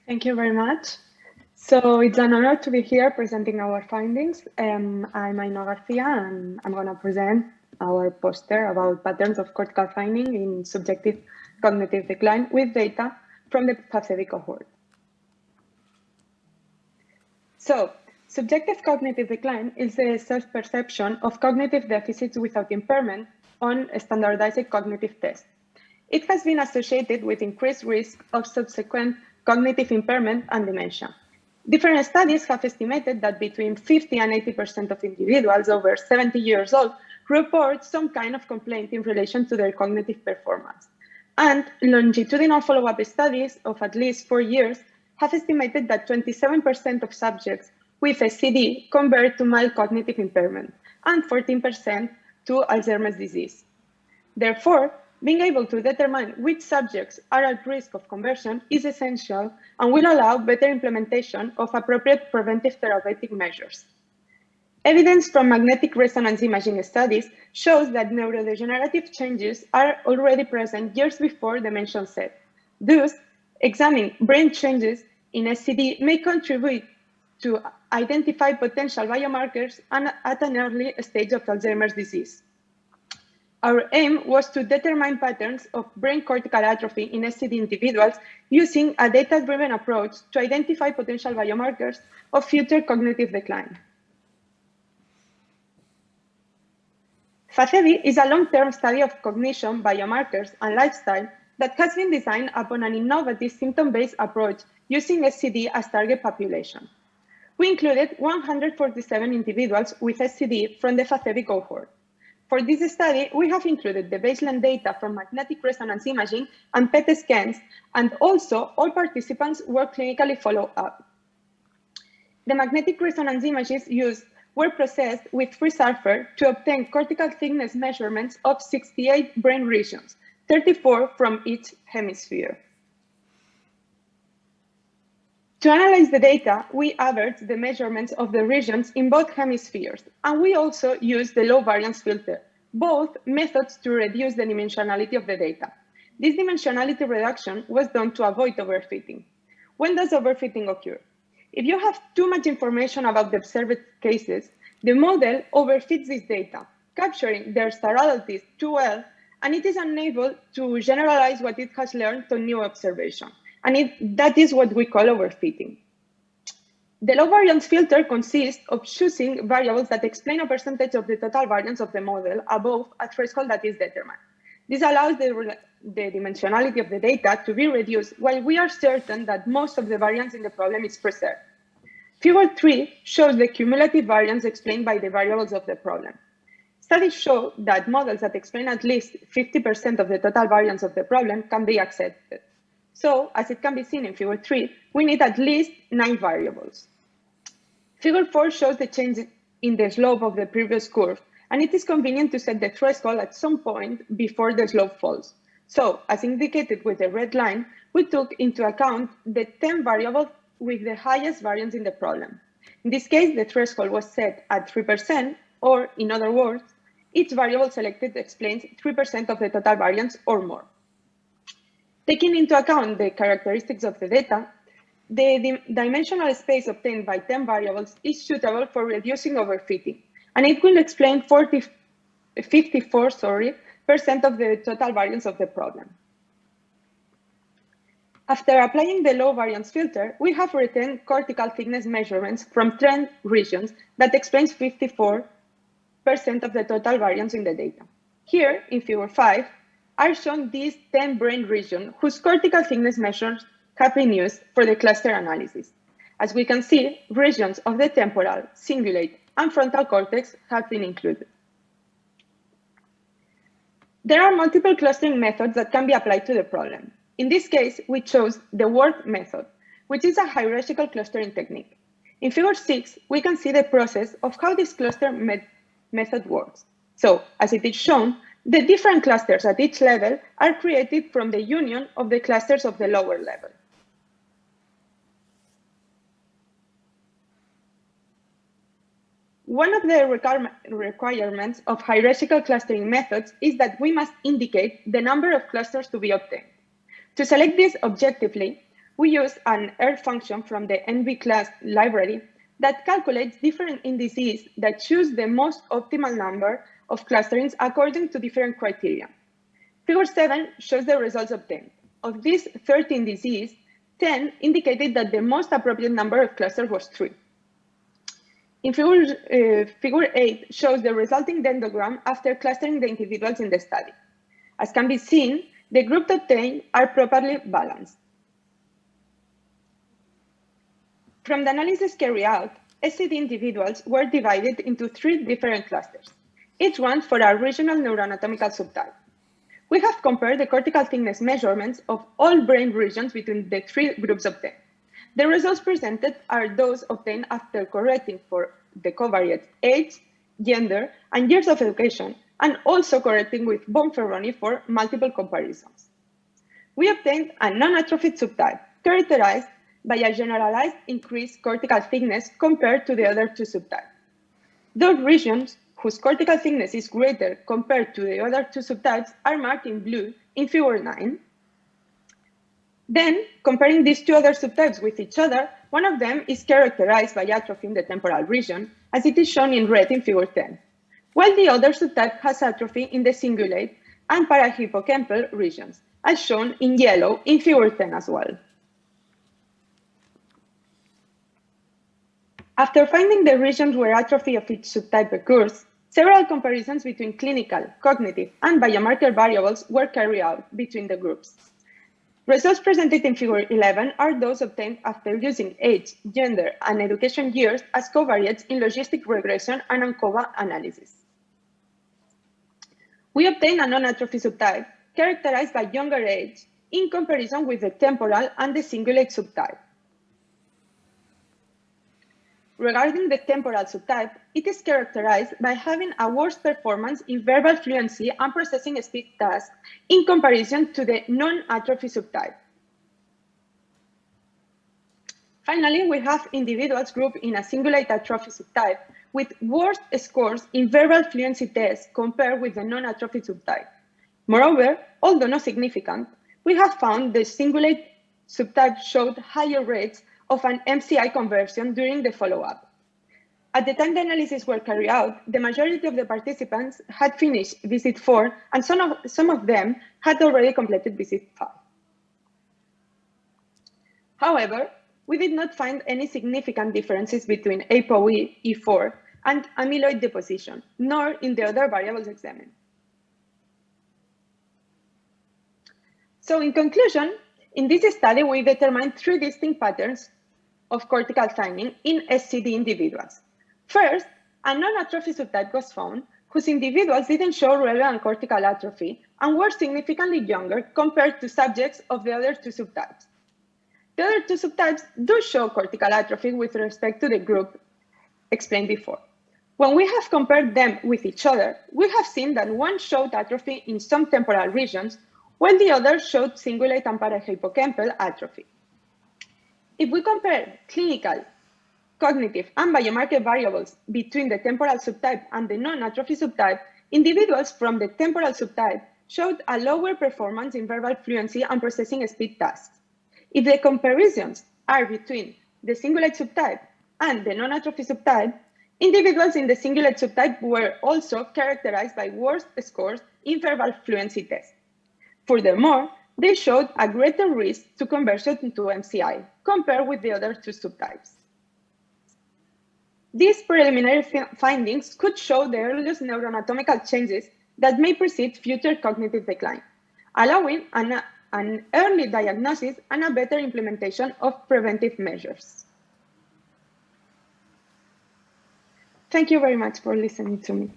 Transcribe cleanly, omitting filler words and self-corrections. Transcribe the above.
Thank you very much. So it's an honor to be here presenting our findings. I'm Ainhoa García, and I'm going to present our poster about patterns of cortical finding in subjective cognitive decline with data from the FACEHBI cohort. So, subjective cognitive decline is the self-perception of cognitive deficits without impairment on a standardized cognitive test. It has been associated with increased risk of subsequent cognitive impairment and dementia. Different studies have estimated that between 50 and 80% of individuals over 70 years old report some kind of complaint in relation to their cognitive performance. And longitudinal follow-up studies of at least 4 years have estimated that 27% of subjects with SCD convert to mild cognitive impairment and 14% to Alzheimer's disease. Therefore, being able to determine which subjects are at risk of conversion is essential and will allow better implementation of appropriate preventive therapeutic measures. Evidence from magnetic resonance imaging studies shows that neurodegenerative changes are already present years before dementia onset. Thus, examining brain changes in SCD may contribute to identify potential biomarkers at an early stage of Alzheimer's disease. Our aim was to determine patterns of brain cortical atrophy in SCD individuals using a data-driven approach to identify potential biomarkers of future cognitive decline. FACEHBI is a long-term study of cognition, biomarkers, and lifestyle that has been designed upon an innovative symptom-based approach using SCD as target population. We included 147 individuals with SCD from the FACEHBI cohort. For this study, we have included the baseline data from magnetic resonance imaging and PET scans, and also all participants were clinically followed up. The magnetic resonance images used were processed with free surfer to obtain cortical thickness measurements of 68 brain regions, 34 from each hemisphere. To analyze the data, we averaged the measurements of the regions in both hemispheres, and we also used the low variance filter, both methods to reduce the dimensionality of the data. This dimensionality reduction was done to avoid overfitting. When does overfitting occur? If you have too much information about the observed cases, the model overfits this data, capturing their sterilities too well, and it is unable to generalize what it has learned to new observation. And that is what we call overfitting. The low variance filter consists of choosing variables that explain a percentage of the total variance of the model above a threshold that is determined. This allows the dimensionality of the data to be reduced while we are certain that most of the variance in the problem is preserved. Figure 3 shows the cumulative variance explained by the variables of the problem. Studies show that models that explain at least 50% of the total variance of the problem can be accepted. So, as it can be seen in Figure 3, we need at least 9 variables. Figure 4 shows the change in the slope of the previous curve, and it is convenient to set the threshold at some point before the slope falls. So, as indicated with the red line, we took into account the 10 variables with the highest variance in the problem. In this case, the threshold was set at 3%, or in other words, each variable selected explains 3% of the total variance or more. Taking into account the characteristics of the data, the dimensional space obtained by 10 variables is suitable for reducing overfitting, and it will explain 54% of the total variance of the problem. After applying the low variance filter, we have retained cortical thickness measurements from 10 regions that explains 54% of the total variance in the data. Here, in Figure 5, are shown these 10 brain regions whose cortical thickness measures have been used for the cluster analysis. As we can see, regions of the temporal, cingulate, and frontal cortex have been included. There are multiple clustering methods that can be applied to the problem. In this case, we chose the WORD method, which is a hierarchical clustering technique. In Figure 6, we can see the process of how this cluster method works. So, as it is shown, the different clusters at each level are created from the union of the clusters of the lower level. One of the requirements of hierarchical clustering methods is that we must indicate the number of clusters to be obtained. To select this objectively, we use an R function from the NV class library that calculates different indices that choose the most optimal number of clusterings according to different criteria. Figure 7 shows the results obtained. Of these 30 indices, 10 indicated that the most appropriate number of clusters was 3. In figure 8 shows the resulting dendrogram after clustering the individuals in the study. As can be seen, the groups obtained are properly balanced. From the analysis carried out, SCD individuals were divided into 3 different clusters, each one for a regional neuroanatomical subtype. We have compared the cortical thickness measurements of all brain regions between the 3 groups obtained. The results presented are those obtained after correcting for the covariates age, gender, and years of education, and also correcting with Bonferroni for multiple comparisons. We obtained a non-atrophied subtype characterized by a generalized increased cortical thickness compared to the other 2 subtypes. Those regions whose cortical thickness is greater compared to the other 2 subtypes are marked in blue in figure 9. Then, comparing these 2 other subtypes with each other, one of them is characterized by atrophy in the temporal region, as it is shown in red in figure 10, while the other subtype has atrophy in the cingulate and parahippocampal regions, as shown in yellow in figure 10 as well. After finding the regions where atrophy of each subtype occurs, several comparisons between clinical, cognitive, and biomarker variables were carried out between the groups. Results presented in figure 11 are those obtained after using age, gender, and education years as covariates in logistic regression and ANCOVA analysis. We obtained a non-atrophy subtype characterized by younger age in comparison with the temporal and the cingulate subtype. Regarding the temporal subtype, it is characterized by having a worse performance in verbal fluency and processing speed tasks in comparison to the non-atrophy subtype. Finally, we have individuals grouped in a cingulate atrophy subtype with worse scores in verbal fluency tests compared with the non-atrophy subtype. Moreover, although not significant, we have found the cingulate subtype showed higher rates of an MCI conversion during the follow-up. At the time the analysis were carried out, the majority of the participants had finished visit 4, and some of them had already completed visit 5. However, we did not find any significant differences between ApoE, E4, and amyloid deposition, nor in the other variables examined. So in conclusion, in this study, we determined 3 distinct patterns of cortical thinning in SCD individuals. First, a non-atrophy subtype was found, whose individuals didn't show relevant cortical atrophy and were significantly younger compared to subjects of the other 2 subtypes. The other 2 subtypes do show cortical atrophy with respect to the group explained before. When we have compared them with each other, we have seen that one showed atrophy in some temporal regions, while the other showed cingulate and parahippocampal atrophy. If we compare clinical, cognitive, and biomarker variables between the temporal subtype and the non-atrophy subtype, individuals from the temporal subtype showed a lower performance in verbal fluency and processing speed tasks. If the comparisons are between the cingulate subtype and the non-atrophy subtype, individuals in the cingulate subtype were also characterized by worse scores in verbal fluency tests. Furthermore, they showed a greater risk to conversion to MCI compared with the other 2 subtypes. These preliminary findings could show the earliest neuroanatomical changes that may precede future cognitive decline, allowing an early diagnosis and a better implementation of preventive measures. Thank you very much for listening to me.